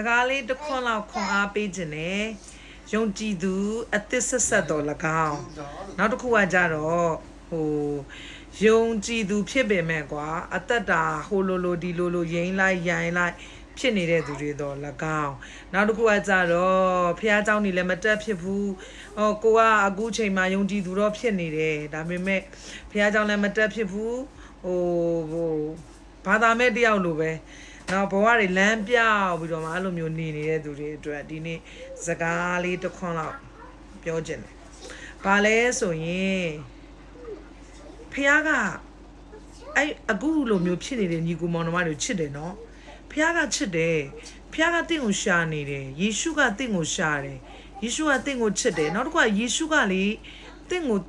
ကားလေးတစ်ခွန်းလောက်ခွန်အားပေးခြင်းနဲ့ယုံကြည်သူအသစ်ဆက်တော်၎င်းနောက်တစ်ခုကကြတော့ယုံကြည်သူဖြစ်ပေမဲ့ကွာအသက်တာဟိုလိုဒီလိုရိမ့်လိုက်ရိုင်လိုက်ဖြစ်နေတဲ့သူတွေတော့၎င်းနောက်တစ်ခုကကြတော့ဖះเจ้าနေလည်းမတက်ဖြစ်ဘူးကိုကအခုချိန်မှာယုံကြည်သူတော့ဖြစ်နေတယ်ဒါပေမဲ့ဖះเจ้าလည်းမတက်ဖြစ်ဘူးဘာသာမဲ့တယောက်လိုပဲနောက်ဘဝတွေလမ်းပြောက်ပြီးတော့မှအဲ့လိုမျိုးနေနေတဲ့သူတွေအတွက်ဒီနေ့စကားလေးတစ်ခွန်းလောက်ပြောခြင်းတယ်ဘာလဲဆိုရင်ဖះကအဲ့အခုလိုမျိုးဖြစ်နေတဲ့ညီကိုမောင်နှမတွေချစ်တယ်နော်ဖះကချစ်တယ်ဖះကတင့်ကိုရှာနေတယ်ယေရှုကတင့်ကိုရှာတယ်ယေရှုကတင့်ကိုချစ်တယ်နောက်တစ်ခါယေရှုကလေတင့်ကို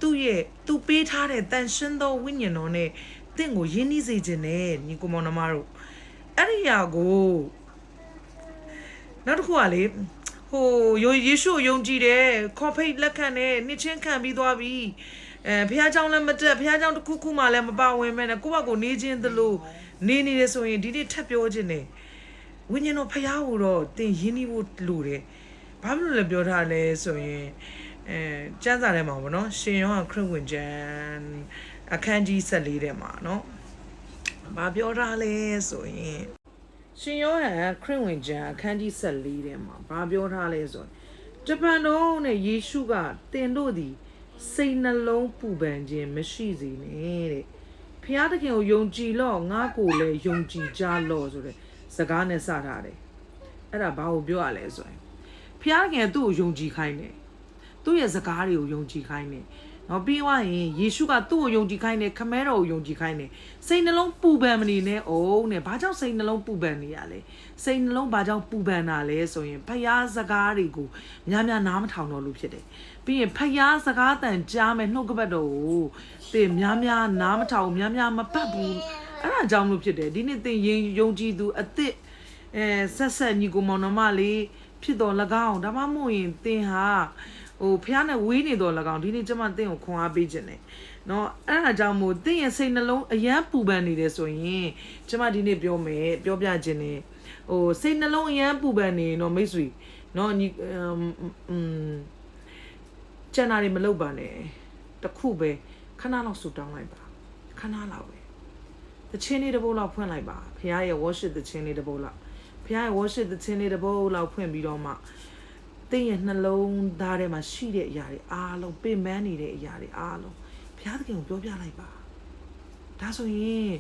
သူ့ပေးထားတဲ့တန်ရှင်းသောဝိညာဉ်တော်နဲ့တင့်ကိုယဉ်နှီးစေခြင်းနဲ့ညီကိုမောင်နှမတို့အဲ့ဒီယာကိုနောက်တစ်ခုကလေယေရှုယုံကြည်တယ်ခေါ်ဖိတ်လက်ခံတယ်နှစ်ချင်းခံပြီးသွားပြီဖះเจ้าလည်းမတက်ဖះเจ้าတစ်ခုမှလည်းမပါဝင်မဲ့နဲ့ကိုယ့်ဘက်ကိုနေခြင်းသလိုနေနေတယ်ဆိုရင်ဒီနေ့ထပ်ပြောခြင်းနဲ့ဝိညာဉ်တော်ဖះကိုတော့တင်ရင်းနှီးဖို့လိုတယ်ဘာဖြစ်လို့လဲပြောထားလဲဆိုရင်ကျမ်းစာထဲမှာပေါ့နော်ရှင်ယောဟန်ခရစ်ဝင်ကျမ်းအခန်းကြီး14ထဲမှာနော်ဘာပြောထားလဲဆိုရင်ရှင်ယောဟန်ခရစ်ဝင်ကျမ်းအခန်းကြီး14ထဲမှာဘာပြောထားလဲဆိုရင်ဂျပန်တော်နဲ့ယေရှုကတင်တို့သည်စိတ်နှလုံးပူပန်ခြင်းမရှိစေနဲ့တဲ့ဖျားသခင်ကိုယုံကြည်လို့ငါ့ကိုလည်းယုံကြည်ကြလို့ဆိုတဲ့စကားနဲ့စထားတယ်အဲ့ဒါဘာကိုပြောရလဲဆိုရင်ဖျားသခင်ကသူ့ကိုယုံကြည်ခိုင်းတယ်သူ့ရဲ့စကားတွေကိုယုံကြည်ခိုင်းတယ်နော်ပြီးသွားရင်ယေရှုကသူ့ကိုယုံကြည်ခိုင်းတယ်ခမဲတော်ကိုယုံကြည်ခိုင်းတယ်စိတ်နှလုံးပူပန်မနေနဲ့နဲ့ဘာကြောင့်စိတ်နှလုံးပူပန်နေရလဲစိတ်နှလုံးဘာကြောင့်ပူပန်တာလဲဆိုရင်ဖျားစကားတွေကိုများနားမထောင်တော့လို့ဖြစ်တယ်ပြီးရင်ဖျားစကားတန်ကြားမယ်နှုတ်ကပတ်တော်ကိုသင်များနားမထောင်များမပတ်ဘူးအဲ့ဒါကြောင့်လို့ဖြစ်တယ်ဒီနေ့သင်ယုံကြည်သူအသစ်ဆက်ညီကိုမောင်နှမလေးဖြစ်တော်၎င်းဒါမှမဟုတ်ရင်သင်ဟာဖျားနဲ့ဝေးနေတော်၎င်းဒီနေ့ကျမသင်ကိုခွန်အားပေးခြင်းနဲ့နော်အဲ့ဒါကြောင့်မို့သင်ရဲ့စိတ်နှလုံးအယမ်းပူပန်နေတယ်ဆိုရင်ကျမဒီနေ့ပြောပြခြင်းနဲ့စိတ်နှလုံးအယမ်းပူပန်နေနော်မိတ်ဆွေနော်ညီကျန်တာတွေမလုပ်ပါနဲ့တခုပဲခဏလောက်ဆူတောင်းလိုက်ပါခဏလောက်ပဲသချင်းလေးတစ်ပုဒ်လောက်ဖွင့်လိုက်ပါဖခင်ရဲ့ worship သချင်းလေးတစ်ပုဒ်လောက်ဖခင်ရဲ့ worship သချင်းလေးတစ်ပုဒ်လောက်ဖွင့်ပြီးတော့မှသင်ရဲ့နှလုံးသားထဲမှာရှိတဲ့အရာတွေအားလုံးပင်ပန်းနေတဲ့အရာတွေအားလုံးဘုရားသခင်ကိုပြောပြလိုက်ပါဒါဆိုရင်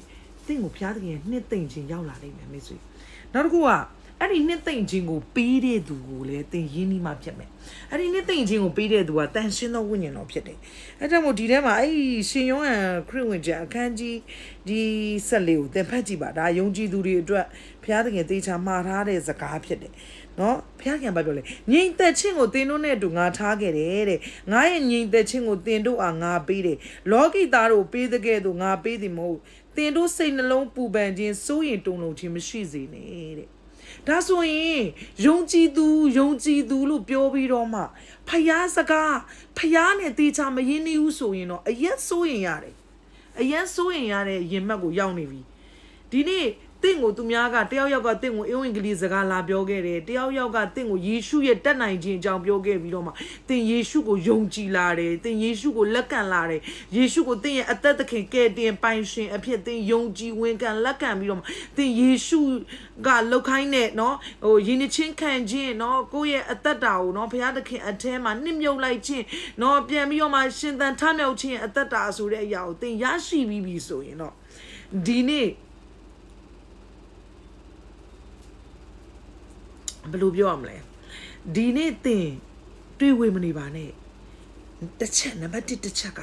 သင်ကိုဘုရားသခင်ရဲ့နှစ်သိမ့်ခြင်းရောက်လာနိုင်မယ်မိတ်ဆွေနောက်တစ်ခုကအဲ့ဒီနှစ်သိမ့်ခြင်းကိုပေးတဲ့သူကိုလည်းသင်ရင်းနှီးမှဖြစ်မယ်အဲ့ဒီနှစ်သိမ့်ခြင်းကိုပေးတဲ့သူကတန်ရှင်းသောဝိညာဉ်တော်ဖြစ်တယ်အဲ့ကြောင့်မို့ဒီထဲမှာအဲ့ဒီရှင်ယောဟန်ခရစ်ဝင်ကျမ်းအခန်းကြီးဒီ14ကိုသင်ဖတ်ကြည့်ပါဒါယုံကြည်သူတွေအတွက်ဘုရားသခင်သေချာမှားထားတဲ့စကားဖြစ်တယ်နော်ဘုရားခင်ဘာပြောလဲငြိမ်သက်ခြင်းကိုသင်တို့နဲ့အတူငါထားခဲ့တယ်တဲ့ငါရဲ့ငြိမ်သက်ခြင်းကိုသင်တို့အားငါပေးတယ်လောကီသားတို့ပေးတဲ့ကဲ့သို့ငါပေးသည်မဟုတ်သင်တို့စိတ်နှလုံးပူပန်ခြင်းစိုးရင်တုန်လှုပ်ခြင်းမရှိစေနဲ့တဲ့ဒါဆိုရင်ယုံကြည်သူလို့ပြောပြီးတော့မှဖယားစကားဖယားနဲ့တေချာမရင်းနှီးဘူးဆိုရင်တော့အရက်စိုးရင်ရတယ်အရက်စိုးရင်ရတဲ့ရင်မှတ်ကိုရောက်နေပြီဒီနေ့တင့်ကိုသူများကတယောက်ကတင့်ကိုအင်္ဂလိပ်စကားလာပြောခဲ့တယ်တယောက်ကတင့်ကိုယေရှုရဲ့တတ်နိုင်ခြင်းအကြောင်းပြောခဲ့ပြီးတော့မှသင်ယေရှုကိုယုံကြည်လာတယ်သင်ယေရှုကိုလက်ခံလာတယ်ယေရှုကိုသင်ရဲ့အသက်သခင်ကယ်တင်ပိုင်ရှင်အဖြစ်သင်ယုံကြည်ဝန်ခံလက်ခံပြီးတော့မှသင်ယေရှုကလောက်ခိုင်းတဲ့နော်ယဉ်ချင်းခံခြင်းနော်ကိုယ့်ရဲ့အသက်တာကိုနော်ဘုရားသခင်အထဲမှာနှစ်မြုပ်လိုက်ခြင်းနော်ပြန်ပြီးတော့မှရှင်သန်ထမြောက်ခြင်းအသက်တာဆိုတဲ့အရာကိုသင်ရရှိပြီးပြီဆိုရင်တော့ဒီနေ့ဘယ်လိုပြောရမလဲဒီနေ့သင်တွေးဝေမနေပါနဲ့တစ်ချက်နံပါတ်1တစ်ချက်က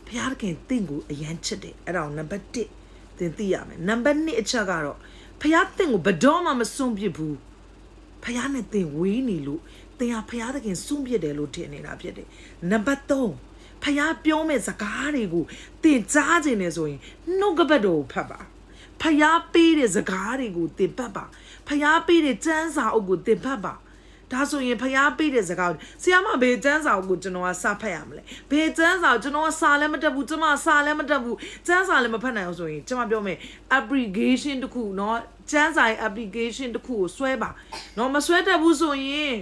ဘုရားခင်သင်ကိုအယမ်းချစ်တယ်အဲ့ဒါကိုနံပါတ်1သင်သိရမယ်နံပါတ်2အချက်ကတော့ဘုရားသင်ကိုဘယ်တော့မှမစွန့်ပစ်ဘူးဘုရားနဲ့သင်ဝေးနေလို့သင်ဟာဘုရားသခင်စွန့်ပစ်တယ်လို့ထင်နေတာဖြစ်တယ်နံပါတ်3ဘုရားပြောမဲ့စကားတွေကိုသင်ကြားခြင်းနဲ့ဆိုရင်နှုတ်ကပတ်တော်ကိုဖတ်ပါဖျားပေးတဲ့စကားတွေကိုသင်ဖတ်ပါဖျားပေးတဲ့ကျမ်းစာအုပ်ကိုသင်ဖတ်ပါ ဒါဆိုရင်ဖျားပေးတဲ့စကားဆရာမဘေးကျန်းစာကိုကျွန်တော်ကစဖတ်ရမလဲဘေးကျန်းစာကျွန်တော်ကစာလည်းမတက်ဘူးကျွန်မစာလည်းမတက်ဘူးကျန်းစာလည်းမဖတ်နိုင်အောင်ဆိုရင်ကျွန်မပြောမယ် application တခုเนาะကျန်းစာရဲ့ application တခုကိုဆွဲပါเนาะမဆွဲတတ်ဘူးဆိုရင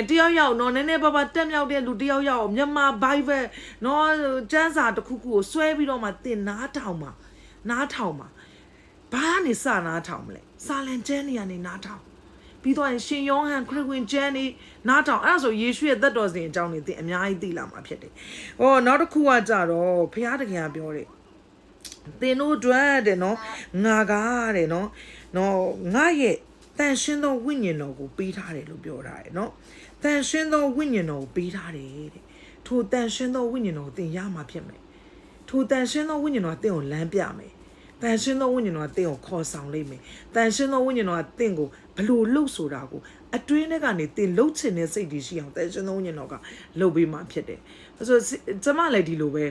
်တယောက်ယောက်เนาะနည်းနည်းပါးပါတက်မြောက်တဲ့လူတယောက်ယောက်မြန်မာ Bible เนาะကျန်းစာတခုခုကိုဆွဲပြီးတော့မှသင်နားထောင်ပါဘာနဲ့စနားထောင်မလဲစာလင်ကျမ်းနေရနေနားထောင်ပြီးတော့ရှင်ယောဟန်ခရစ်ဝင်ကျမ်းနေနားထောင်အဲ့ဒါဆိုယေရှုရဲ့သက်တော်စဉ်အကြောင်းတွေသင်အများကြီးသိလာမှာဖြစ်တယ်။နောက်တစ်ခုကကြတော့ဘုရားတခင်ကပြောတယ်သင်တို့အတွက်တဲ့နော်ငါကားတဲ့နော်ငါရဲ့တန်ရှင်းသောဝိညာဉ်တော်ကိုပေးထားတယ်လို့ပြောထားတယ်နော်တန်ရှင်းသောဝိညာဉ်တော်ကိုပေးထားတယ်တဲ့ထိုတန်ရှင်းသောဝိညာဉ်တော်ကိုသင်ရမှာဖြစ်မယ်ထိုတန်ရှင်းသောဝိညာဉ်တော်ကသင်ကိုလမ်းပြမယ်တန်ရှင်းသောဝိညာဉ်တော်ကသင်ကိုခေါ်ဆောင်လိမ့်မယ်တန်ရှင်းသောဝိညာဉ်တော်ကသင်ကိုဘလို့လှုပ်ဆိုတာကိုအတွင်းထဲကနေသင်လှုပ်ချင်တဲ့စိတ်တွေရှိအောင်တန်ရှင်းသောဝိညာဉ်တော်ကလှုပ်ပေးမှဖြစ်တယ်ဆိုကျမလည်းဒီလိုပဲ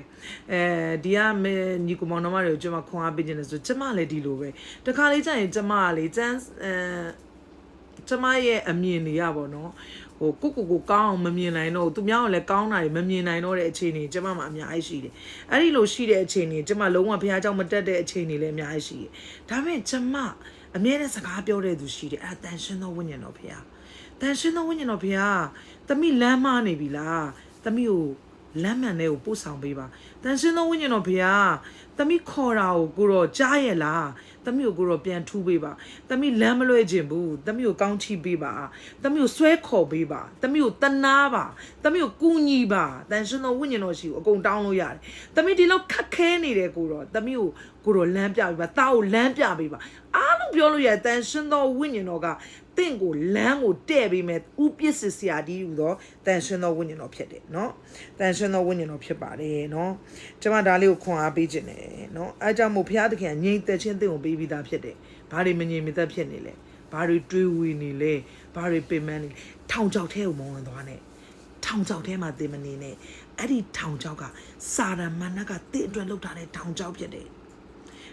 ဒီကညီကောင်မောင်နှမတွေကိုကျမခွန်အားပေးခြင်းလဲဆိုကျမလည်းဒီလိုပဲတခါလေးကျရင်ကျမကလေကျမရဲ့အမြင်တွေရပါတော့ကိုကောင်းအောင်မမြင်နိုင်တော့သူများကလည်းကောင်းတာတွေမမြင်နိုင်တော့တဲ့အခြေအနေကျမမှာအများကြီးရှိတယ်အဲ့ဒီလိုရှိတဲ့အခြေအနေကျမလုံးဝဘုရားကြောင့်မတက်တဲ့အခြေအနေလည်းအများကြီးရှိတယ်ဒါပေမဲ့ကျမအမြဲတမ်းစကားပြောတဲ့သူရှိတယ်အဲ့ဒါတန်ရှင်းသောဝိညာဉ်တော်ဘုရားတန်ရှင်းသောဝိညာဉ်တော်ဘုရားသမီးလမ်းမနေပြီလားသမီးကိုလမ်းမှန်တဲ့ကိုပို့ဆောင်ပေးပါတန်ရှင်းသောဝိညာဉ်တော်ဘုရားသမီးခေါ်တာကိုတော့ကြားရဲ့လားသမီးကိုတော့ပြန်ထူးပေးပါသမီးလမ်းမလွဲခြင်းဘူးသမီးကိုကောင်းချီးပေးပါသမီးကိုဆွဲခေါ်ပေးပါသမီးကိုတနာပါသမီးကိုကူညီပါတန်ရှင်းသောဝိညာဉ်တော်ရှိကိုအကုန်တောင်းလို့ရတယ်သမီးဒီလောက်ခက်ခဲနေတယ်ကိုတော့သမီးကိုတော့လမ်းပြပေးပါတားကိုလမ်းပြပေးပါအားလုံးပြောလို့ရတယ်တန်ရှင်းသောဝိညာဉ်တော်ကတင့်ကိုလမ်းကိုတဲ့ပေးမယ်ဥပစ္စစ်ဆရာဒီဟူသောတန်ရှင်းသောဝိညာဉ်တော်ဖြစ်တယ်เนาะတန်ရှင်းသောဝိညာဉ်တော်ဖြစ်ပါတယ်เนาะကျွန်မဒါလေးကိုခွန်အားပေးခြင်းတယ်เนาะအဲကြောင့်မို့ဘုရားသခင်ငြိမ်သက်ခြင်းတင့်ကိုပေးပြီးသားဖြစ်တယ်ဘာတွေမငြိမ်မသက်ဖြစ်နေလဲဘာတွေတွေးဝေနေလဲဘာတွေပင်ပန်းနေထောင်ချောက်ထဲကိုမဝင်သွားနဲ့ထောင်ချောက်ထဲမှာသင်မနေနဲ့အဲ့ဒီထောင်ချောက်ကစာရမဏကတင့်အတွက်လောက်ထားတဲ့ထောင်ချောက်ဖြစ်တယ်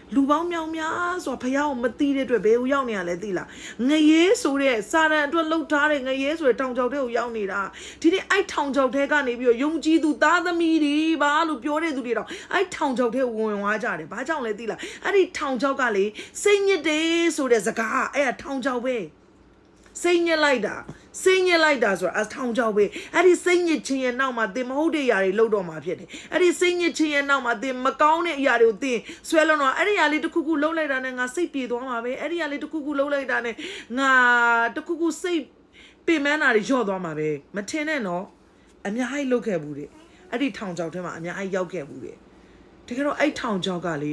လူပေါင်းမြောင်များဆိုဖះကိုမသိတဲ့အတွက်ဘယ်ကိုရောက်နေရလဲသိလားငရဲဆိုတဲ့စာရန်အတွက်လှုပ်ထားတဲ့ငရဲဆိုတဲ့ထောင်ချောက်ထဲကိုရောက်နေတာဒီနေ့အဲ့ထောင်ချောက်ထဲကနေပြီးတော့ယုံကြည်သူသားသမီးတွေပါလို့ပြောတဲ့သူတွေတော့အဲ့ထောင်ချောက်ထဲဝင်သွားကြတယ်ဘာကြောင့်လဲသိလားအဲ့ဒီထောင်ချောက်ကလေစိတ်ညစ်တယ်ဆိုတဲ့စကားအဲ့ဒါထောင်ချောက်ပဲစိတ်ညစ်လိုက်တာဆိုတာအထောင်ချောက်ပဲအဲ့ဒီစိတ်ညစ်ခြင်းရဲ့နောက်မှာသင်မဟုတ်တဲ့အရာတွေလုပ်တော့မှာဖြစ်တယ်အဲ့ဒီစိတ်ညစ်ခြင်းရဲ့နောက်မှာသင်မကောင်းတဲ့အရာတွေကိုသင်ဆွဲလုံးတော့အဲ့ဒီအရာလေးတစ်ခုခုလုပ်လိုက်တာနဲ့ငါစိတ်ပြေသွားမှာပဲအဲ့ဒီအရာလေးတစ်ခုခုလုပ်လိုက်တာနဲ့ငါတစ်ခုခုစိတ်ပင်ပန်းတာတွေလျော့သွားမှာပဲမထင်နဲ့နော်အများကြီးလုပ်ခဲ့ဘူးတဲ့အဲ့ဒီထောင်ချောက်ထဲမှာအများကြီးရောက်ခဲ့ဘူးတဲ့တကယ်တော့အဲ့ထောင်ချောက်ကလ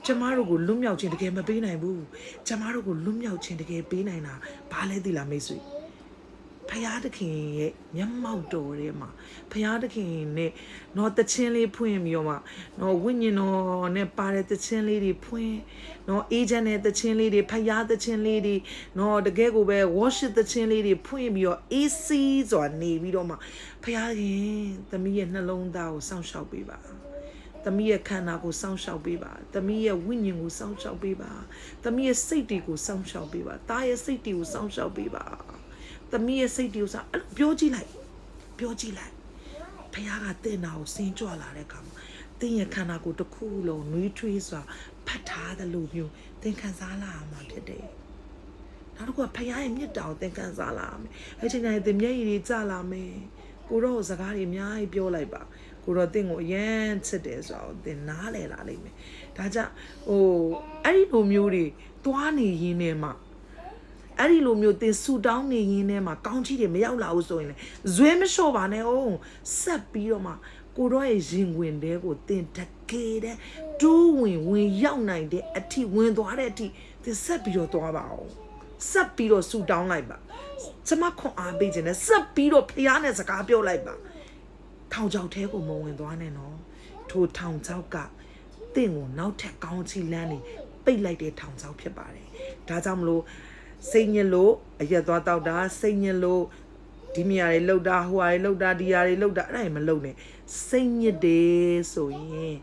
ေကျမတို့ကိုလွတ်မြောက်ခြင်းတကယ်မပေးနိုင်ဘူးကျမတို့ကိုလွတ်မြောက်ခြင်းတကယ်ပေးနိုင်တာဘာလဲသိလားမိတ်ဆွေဖယားသခင်ရဲ့မျက်မှောက်တော်ထဲမှာဖယားသခင်နဲ့တော့တခြင်းလေးဖွင့်ပြီးတော့မှတော့ဝိညာဉ်တော်နဲ့ပါတဲ့တခြင်းလေးတွေဖွင့်တော့အေဂျင့်နဲ့တခြင်းလေးတွေဖယားတခြင်းလေးတွေတော့တကယ်ကိုပဲ worship တခြင်းလေးတွေဖွင့်ပြီးတော့ AC ဆိုတာနေပြီးတော့မှဖယားခင်သမီးရဲ့နှလုံးသားကိုစောင့်ရှောက်ပေးပါသမီးရဲ့ခန္ဓာကိုစောင့်ရှောက်ပေးပါသမီးရဲ့ဝိညာဉ်ကိုစောင့်ရှောက်ပေးပါသမီးရဲ့စိတ်တွေကိုစောင့်ရှောက်ပေးပါသားရဲ့စိတ်တွေကိုစောင့်ရှောက်ပေးပါသမီးရဲ့စိတ်တွေကိုစောင့်အဲ့လိုပြောကြည့်လိုက်ဘုရားကတင့်တာကိုစင်ကြွလာတဲ့အခါမှာတင်းရဲ့ခန္ဓာကိုယ်တစ်ခုလုံးနှွေးထွေးစွာဖတ်ထားတဲ့လိုမျိုးသင်ခံစားလာမှာဖြစ်တယ်နောက်တစ်ခုကဘုရားရဲ့မြတ်တာကိုသင်ခံစားလာမယ်အဲ့ဒီနေ့သင်မျက်ရည်တွေကျလာမယ်ကိုတော့စကားတွေအများကြီးပြောလိုက်ပါကိုတော့တင့်ကိုအရန်ချစ်တယ်ဆိုတော့တင်နားလဲလာလိမ့်မယ်ဒါကြောင့်အဲ့ဒီလိုမျိုးတွေသွားနေရင်းနဲ့မှအဲ့ဒီလိုမျိုးတင်ဆူတောင်းနေရင်းနဲ့မှကောင်းချီးတွေမရောက်လာဘူးဆိုရင်လေဇွဲမလျှော့ပါနဲ့အောင်ဆက်ပြီးတော့မှကိုတော့ရဲ့ရင်ဝင်တဲ့ကိုတင်တကယ်တဲ့တူးဝင်ရောက်နိုင်တဲ့အထိဝင်သွားတဲ့အထိတင်ဆက်ပြီးတော့သွားပါအောင်ဆက်ပြီးတော့ဆူတောင်းလိုက်ပါကျမခွန်အားပေးခြင်းနဲ့ဆက်ပြီးတော့ဖျားနဲ့စကားပြောလိုက်ပါထောင်ချောက်ထဲကိုမဝင်သွားနဲ့နော်ထိုထောင်ချောက်ကတင့်ကိုနောက်ထပ်ကောင်းချီးလန်းနေပိတ်လိုက်တဲ့ထောင်ချောက်ဖြစ်ပါတယ်ဒါကြောင့်မလို့စိတ်ညစ်လို့အရက်သွားတောက်တာစိတ်ညစ်လို့ဒီမြာတွေလှုပ်တာဟိုဟာတွေလှုပ်တာဒီဟာတွေလှုပ်တာအဲ့ဒါတွေမလှုပ်နဲ့စိတ်ညစ်တယ်ဆိုရင်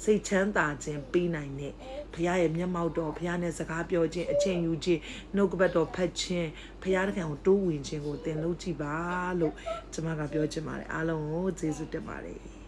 စိတ်ချမ်းသာခြင်းပေးနိုင်တဲ့ဖခင်ရဲ့မျက်မှောက်တော်ဖခင်နဲ့စကားပြောခြင်းအချင်းယူခြင်းနှုတ်ကပတ်တော်ဖတ်ခြင်းဖခင်တခင်ကိုတိုးဝင်ခြင်းကိုသင်လုပ်ကြည့်ပါလို့ကျွန်မကပြောချင်ပါတယ်အားလုံးကိုကျေးဇူးတင်ပါတယ်